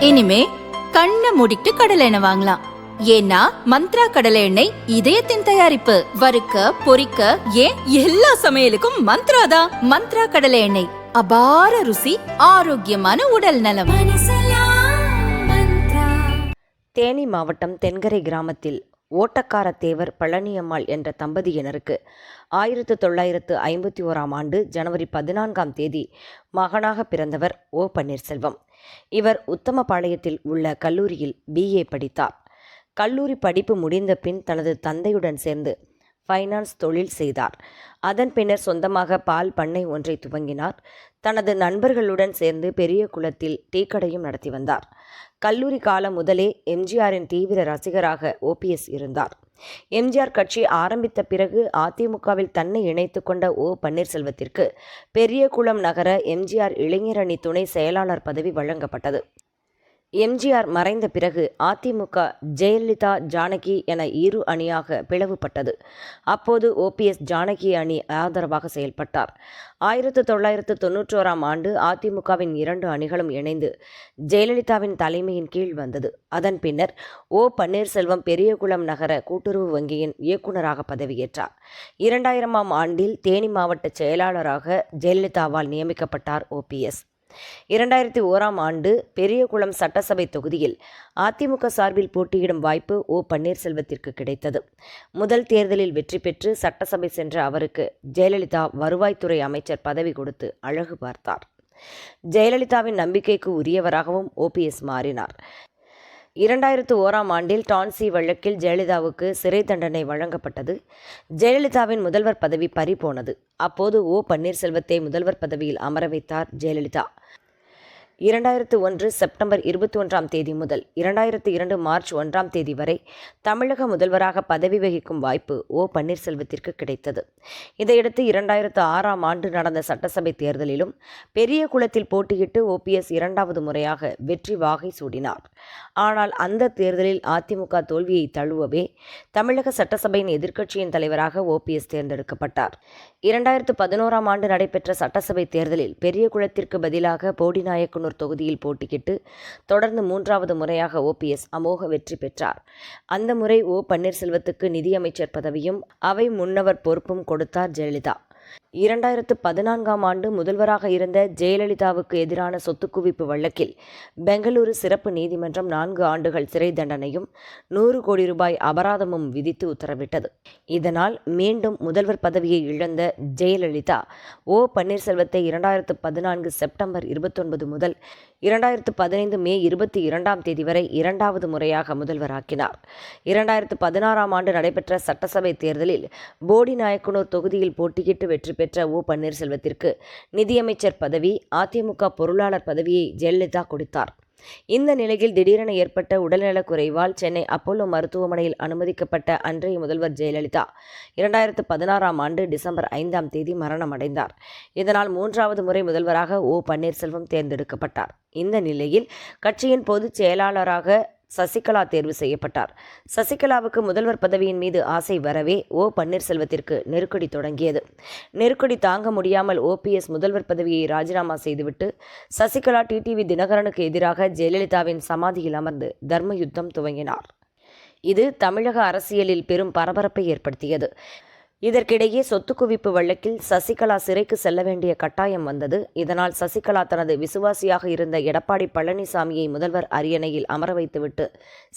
இனிமே கண்ணை மூடிட்டு கடலை எண்ணெய் வாங்கலாம். ஏன்னா மந்த்ரா கடலை எண்ணெய் இதயத்தின் தயாரிப்பு. வறுக்க பொரிக்க ஏன் எல்லா சமையலுக்கும் மந்த்ரா தான். மந்த்ரா கடலை எண்ணெய், அபார ருசி, ஆரோக்கியமான உடல் நலம். தேனி மாவட்டம் தென்கரை கிராமத்தில் ஓட்டக்கார தேவர் பழனியம்மாள் என்ற தம்பதியினருக்கு 1951 ஜனவரி 14 மகனாக பிறந்தவர் ஓ பன்னீர்செல்வம். இவர் உத்தமபாளையத்தில் உள்ள கல்லூரியில் BA படித்தார். கல்லூரி படிப்பு முடிந்த பின் தனது தந்தையுடன் சேர்ந்து ஃபைனான்ஸ் தொழில் செய்தார். அதன் பின்னர் சொந்தமாக பால் பண்ணை ஒன்றை துவங்கினார். தனது நண்பர்களுடன் சேர்ந்து பெரிய குளத்தில் டீக்கடையும் நடத்தி வந்தார். கல்லூரி காலம் முதலே எம்ஜிஆரின் தீவிர ரசிகராக OPS இருந்தார். எம்ஜிஆர் கட்சி ஆரம்பித்த பிறகு அதிமுகவில் தன்னை இணைத்து கொண்ட ஓ பன்னீர்செல்வத்திற்கு பெரியகுளம் நகர எம்ஜிஆர் இளைஞரணி துணை செயலாளர் பதவி வழங்கப்பட்டது. எம்ஜிஆர் மறைந்த பிறகு அதிமுக ஜெயலலிதா ஜானகி என இரு அணியாக பிளவுபட்டது. அப்போது OPS ஜானகி அணி ஆதரவாக செயல்பட்டார். 1991 அதிமுகவின் 2 அணிகளும் இணைந்து ஜெயலலிதாவின் தலைமையின் கீழ் வந்தது. அதன் பின்னர் ஓ பன்னீர்செல்வம் பெரியகுளம் நகர கூட்டுறவு வங்கியின் இயக்குநராக பதவியேற்றார். 2000 தேனி மாவட்ட செயலாளராக ஜெயலலிதாவால் நியமிக்கப்பட்டார் OPS. 2001 பெரியகுளம் சட்டசபை தொகுதியில் அதிமுக சார்பில் போட்டியிடும் வாய்ப்பு ஓ பன்னீர்செல்வத்திற்கு கிடைத்தது. முதல் தேர்தலில் வெற்றி பெற்று சட்டசபை சென்ற அவருக்கு ஜெயலலிதா வருவாய்த்துறை அமைச்சர் பதவி கொடுத்து அழகு பார்த்தார். ஜெயலலிதாவின் நம்பிக்கைக்கு உரியவராகவும் OPS மாறினார். 2001 டான்சி வழக்கில் ஜெயலலிதாவுக்கு சிறை தண்டனை வழங்கப்பட்டது. ஜெயலலிதாவின் முதல்வர் பதவி பறிபோனது. அப்போது ஓ பன்னீர்செல்வத்தை முதல்வர் பதவியில் அமர வைத்தார் ஜெயலலிதா. 2001 செப்டம்பர் 21 முதல் 2002 மார்ச் 1 வரை தமிழக முதல்வராக பதவி வகிக்கும் வாய்ப்பு ஓ பன்னீர்செல்வத்திற்கு கிடைத்தது. இதையடுத்து 2006 நடந்த சட்டசபை தேர்தலிலும் பெரிய குளத்தில் போட்டியிட்டு OPS 2வது முறையாக வெற்றி வாகை சூடினார். ஆனால் அந்த தேர்தலில் அதிமுக தோல்வியை தழுவவே தமிழக சட்டசபையின் எதிர்க்கட்சியின் தலைவராக OPS தேர்ந்தெடுக்கப்பட்டார். 2011 நடைபெற்ற சட்டசபை தேர்தலில் பெரிய குளத்திற்கு பதிலாக போடிநாயக்கனூர் தொகுதியில் போட்டியிட்டு தொடர்ந்து 3வது முறையாக OPS அமோக வெற்றி பெற்றார். அந்த முறை ஓ பன்னீர்செல்வத்துக்கு நிதியமைச்சர் பதவியும் அவை முன்னவர் பொறுப்பும் கொடுத்தார் ஜெயலலிதா. 2014 முதல்வராக இருந்த ஜெயலலிதாவுக்கு எதிரான சொத்து குவிப்பு வழக்கில் பெங்களூரு சிறப்பு நீதிமன்றம் 4 ஆண்டுகள் சிறை தண்டனையும் 100 கோடி ரூபாய் அபராதமும் விதித்து உத்தரவிட்டது. இதனால் மீண்டும் முதல்வர் பதவியை இழந்த ஜெயலலிதா ஓ பன்னீர்செல்வத்தை 2014 செப்டம்பர் 29 முதல் 2015 மே 22 வரை 2வது முறையாக முதல்வராக்கினார். 2016 நடைபெற்ற சட்டசபை தேர்தலில் போடிநாயக்கனூர் தொகுதியில் போட்டியிட்டு வெற்றி பெற்ற ஓ பன்னீர்செல்வத்திற்கு நிதியமைச்சர் பதவி, அதிமுக பொருளாளர் பதவியை ஜெயலலிதா கொடுத்தார். இந்த நிலையில் திடீரென ஏற்பட்ட உடல்நலக் குறைவால் சென்னை அப்போலோ மருத்துவமனையில் அனுமதிக்கப்பட்ட அன்றைய முதல்வர் ஜெயலலிதா 2016 டிசம்பர் 5 மரணமடைந்தார். இதனால் 3வது முறை முதல்வராக ஓ பன்னீர்செல்வம் தேர்ந்தெடுக்கப்பட்டார். இந்த நிலையில் கட்சியின் பொதுச் செயலாளராக சசிகலா தேர்வு செய்யப்பட்டார். சசிகலாவுக்கு முதல்வர் பதவியின் மீது ஆசை வரவே ஓ பன்னீர்செல்வத்திற்கு நெருக்கடி தொடங்கியது. நெருக்கடி தாங்க முடியாமல் OPS முதல்வர் பதவியை ராஜினாமா செய்துவிட்டு சசிகலா TTV தினகரனுக்கு எதிராக ஜெயலலிதாவின் சமாதியில் அமர்ந்து தர்ம யுத்தம் துவங்கினார். இது தமிழக அரசியலில் பெரும் பரபரப்பை ஏற்படுத்தியது. இதற்கிடையே சொத்து குவிப்பு வழக்கில் சசிகலா சிறைக்கு செல்ல வேண்டிய கட்டாயம் வந்தது. இதனால் சசிகலா தனது விசுவாசியாக இருந்த எடப்பாடி பழனிசாமியை முதல்வர் அரியணையில் அமர வைத்துவிட்டு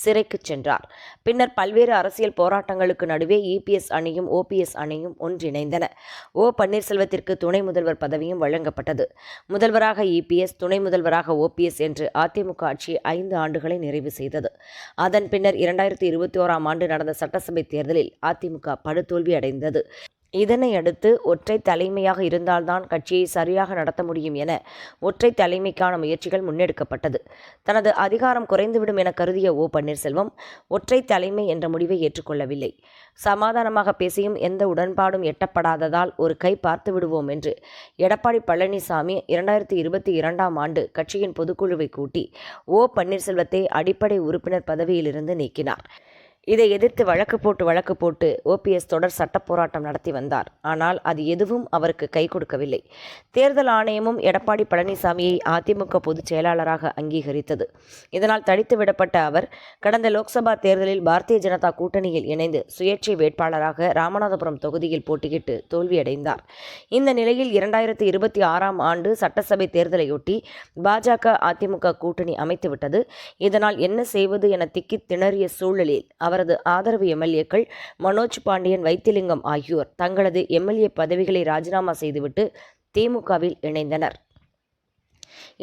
சிறைக்கு சென்றார். பின்னர் பல்வேறு அரசியல் போராட்டங்களுக்கு நடுவே EPS அணியும் OPS அணியும் ஒன்றிணைந்தன. ஓ பன்னீர்செல்வத்திற்கு துணை முதல்வர் பதவியும் வழங்கப்பட்டது. முதல்வராக EPS, துணை முதல்வராக OPS என்று அதிமுக ஆட்சி 5 ஆண்டுகளை நிறைவு செய்தது. அதன் பின்னர் 2021 நடந்த சட்டசபை தேர்தலில் அதிமுக படுதோல்வி அடைந்தது. இதனை அடுத்து ஒற்றை தலைமையாக இருந்தால்தான் கட்சியை சரியாக நடத்த முடியும் என ஒற்றை தலைமைக்கான முயற்சிகள் முன்னெடுக்கப்பட்டது. தனது அதிகாரம் குறைந்துவிடும் என கருதிய ஓ பன்னீர்செல்வம் ஒற்றை தலைமை என்ற முடிவை ஏற்றுக்கொள்ளவில்லை. சமாதானமாக பேசியும் எந்த உடன்பாடும் எட்டப்படாததால் ஒரு கை பார்த்து விடுவோம் என்று எடப்பாடி பழனிசாமி 2022 கட்சியின் பொதுக்குழுவை கூட்டி ஓ பன்னீர்செல்வத்தை அடிப்படை உறுப்பினர் பதவியிலிருந்து நீக்கினார். இதை எதிர்த்து வழக்கு போட்டு ஓபிஎஸ் தொடர் சட்ட போராட்டம் நடத்தி வந்தார். ஆனால் அது எதுவும் அவருக்கு கை கொடுக்கவில்லை. தேர்தல் ஆணையமும் எடப்பாடி பழனிசாமியை அதிமுக பொதுச் செயலாளராக அங்கீகரித்தது. இதனால் தடித்து விடப்பட்ட அவர் கடந்த லோக்சபா தேர்தலில் பாரதிய ஜனதா கூட்டணியில் இணைந்து சுயேட்சை வேட்பாளராக ராமநாதபுரம் தொகுதியில் போட்டியிட்டு தோல்வியடைந்தார். இந்த நிலையில் 2026ஆம் ஆண்டு சட்டசபை தேர்தலையொட்டி பாஜக அதிமுக கூட்டணி அமைத்துவிட்டது. இதனால் என்ன செய்வது என திக்கி திணறிய சூழலில் அவரது ஆதரவு எம்எல்ஏக்கள் மனோஜ் பாண்டியன், வைத்திலிங்கம் ஆகியோர் தங்களது எம்எல்ஏ பதவிகளை ராஜினாமா செய்துவிட்டு திமுகவில் இணைந்தனர்.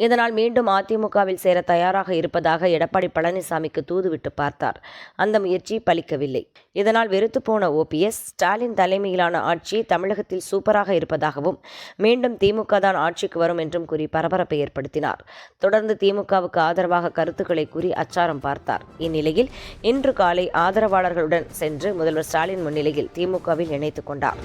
இதனால் மீண்டும் அதிமுகவில் சேர தயாராக இருப்பதாக எடப்பாடி பழனிசாமிக்கு தூதுவிட்டு பார்த்தார். அந்த முயற்சி பலிக்கவில்லை. இதனால் வெறுத்து போன ஓபிஎஸ், ஸ்டாலின் தலைமையிலான ஆட்சி தமிழகத்தில் சூப்பராக இருப்பதாகவும் மீண்டும் திமுக தான் ஆட்சிக்கு வரும் என்றும் கூறி பரபரப்பை ஏற்படுத்தினார். தொடர்ந்து திமுகவுக்கு ஆதரவாக கருத்துக்களை கூறி அச்சாரம் பார்த்தார். இந்நிலையில் இன்று காலை ஆதரவாளர்களுடன் சென்று முதல்வர் ஸ்டாலின் முன்னிலையில் திமுகவில் இணைத்துக் கொண்டார்.